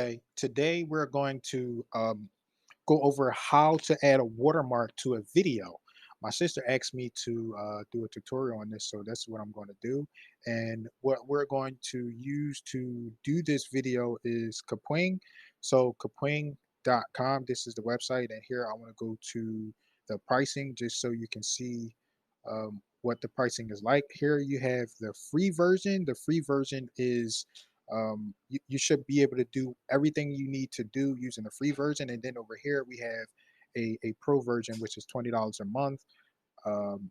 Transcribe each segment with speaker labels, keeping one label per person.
Speaker 1: Okay, today we're going to go over how to add a watermark to a video. My sister asked me to do a tutorial on this, so that's what I'm going to do. And what we're going to use to do this video is Kapwing. So kapwing.com, this is the website, and here I want to go to the pricing just so you can see what the pricing is like. Here you have the free version. The free version is you should be able to do everything you need to do using the free version. And then over here we have a pro version, which is $20 a month. Um,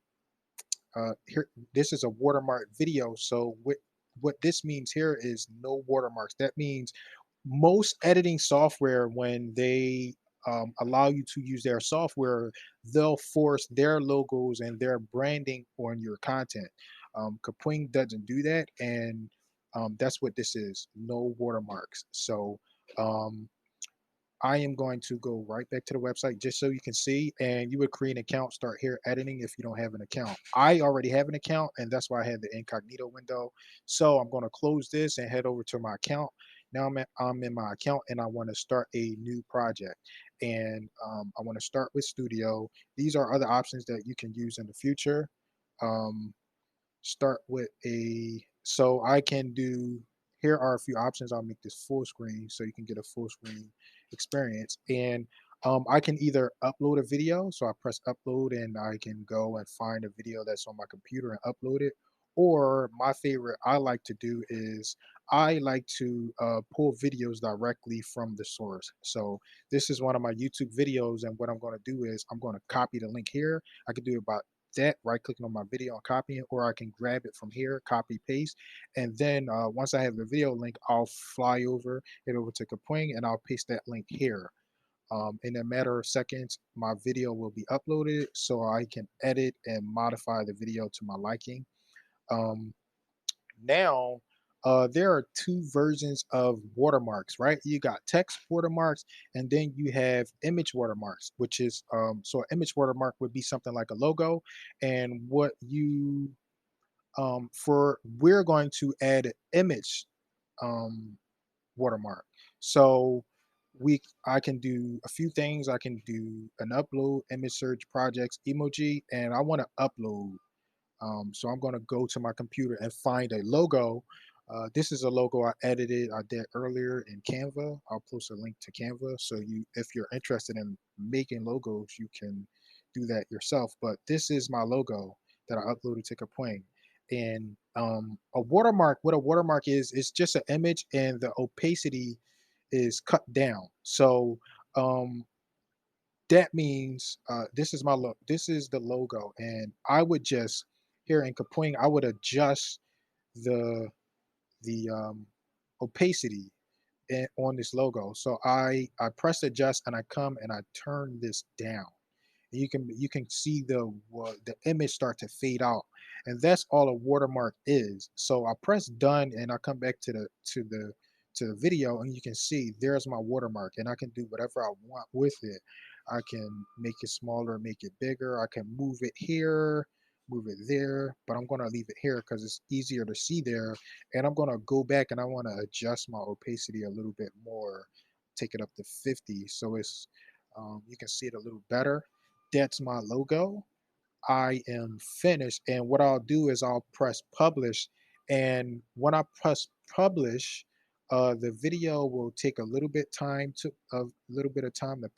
Speaker 1: Here, this is a watermark video. So what this means here is no watermarks. That means most editing software, when they allow you to use their software, they'll force their logos and their branding on your content. Kapwing doesn't do that, and that's what this is, no watermarks. So um, I am going to go right back to the website just so you can see, and you would create an account, start here editing if you don't have an account. I already have an account, and that's why I had the incognito window. So I'm going to close this and head over to my account. Now I'm in my account, and I want to start a new project. And I want to start with Studio. These are other options that you can use in the future. Um, Start with a, so I can do, here are a few options. I'll make this full screen so you can get a full screen experience. And I can either upload a video, so I press upload and I can go and find a video that's on my computer and upload it. Or my favorite I like to do is I like to pull videos directly from the source. So this is one of my YouTube videos, and what I'm going to do is I'm going to copy the link here. I can do it by that, right clicking on my video and copying it, or I can grab it from here, copy paste, and then once I have the video link, I'll fly over it over to Kapwing and I'll paste that link here. In a matter of seconds, my video will be uploaded so I can edit and modify the video to my liking. um, Now there are two versions of watermarks, right? You got text watermarks, and then you have image watermarks, which is so an image watermark would be something like a logo. And what you for we're going to add an image um, watermark. So I can do a few things. I can do an upload, image search, projects, emoji, and I want to upload. So I'm going to go to my computer and find a logo. This is a logo I edited. I did earlier in Canva. I'll post a link to Canva. So if you're interested in making logos, you can do that yourself. But this is my logo that I uploaded to Kapwing. And a watermark, what a watermark is, it's just an image and the opacity is cut down. So um, that means this is my look. This is the logo, and I would just here in Kapwing, I would adjust the the opacity on this logo. So I press adjust and I come and I turn this down. And you can see the image start to fade out, and that's all a watermark is. So I press done and I come back to the video, and you can see there's my watermark, and I can do whatever I want with it. I can make it smaller, make it bigger. I can move it here, move it there, but I'm going to leave it here because it's easier to see there. And I'm going to go back and I want to adjust my opacity a little bit more, take it up to 50 so it's you can see it a little better. That's my logo. I am finished. And what I'll do is I'll press publish. And when I press publish, the video will take a little bit of time to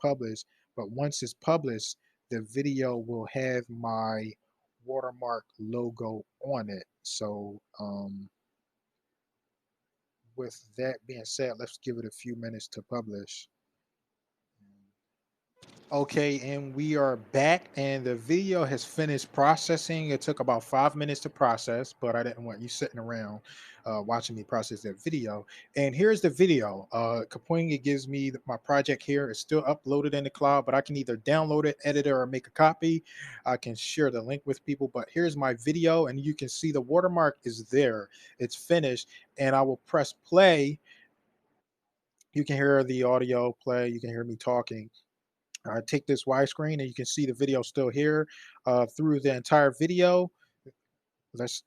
Speaker 1: publish. But once it's published, the video will have my watermark logo on it. So with that being said, let's give it a few minutes to publish. Okay, and we are back, and the video has finished processing. It took about 5 minutes to process, but I didn't want you sitting around watching me process that video. And here's the video. Kapwing, it gives me my project here. It's still uploaded in the cloud, but I can either download it, edit it, or make a copy. I can share the link with people, but here's my video, and you can see the watermark is there. It's finished, and I will press play. You can hear the audio play. You can hear me talking. Take this widescreen and you can see the video still here through the entire video. let's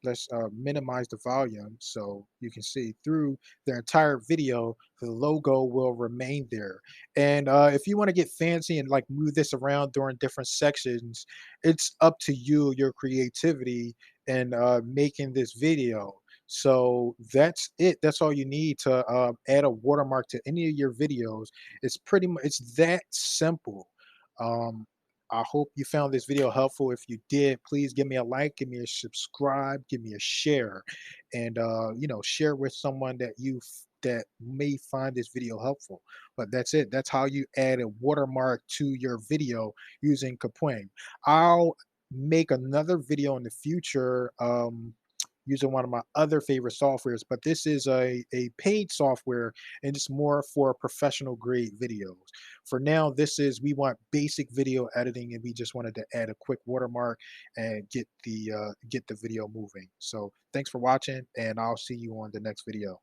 Speaker 1: minimize the volume so you can see through the entire video the logo will remain there. And if you want to get fancy and like move this around during different sections, it's up to you, your creativity, and making this video. So that's it. That's all you need to add a watermark to any of your videos. It's pretty much, it's that simple. um, I hope you found this video helpful. If you did, please give me a like, give me a subscribe, give me a share, and share with someone that may find this video helpful. But that's it. That's how you add a watermark to your video using Kapwing. I'll make another video in the future using one of my other favorite softwares, but this is a paid software and it's more for professional grade videos. For now, this is, we want basic video editing and we just wanted to add a quick watermark and get the video moving. So thanks for watching and I'll see you on the next video.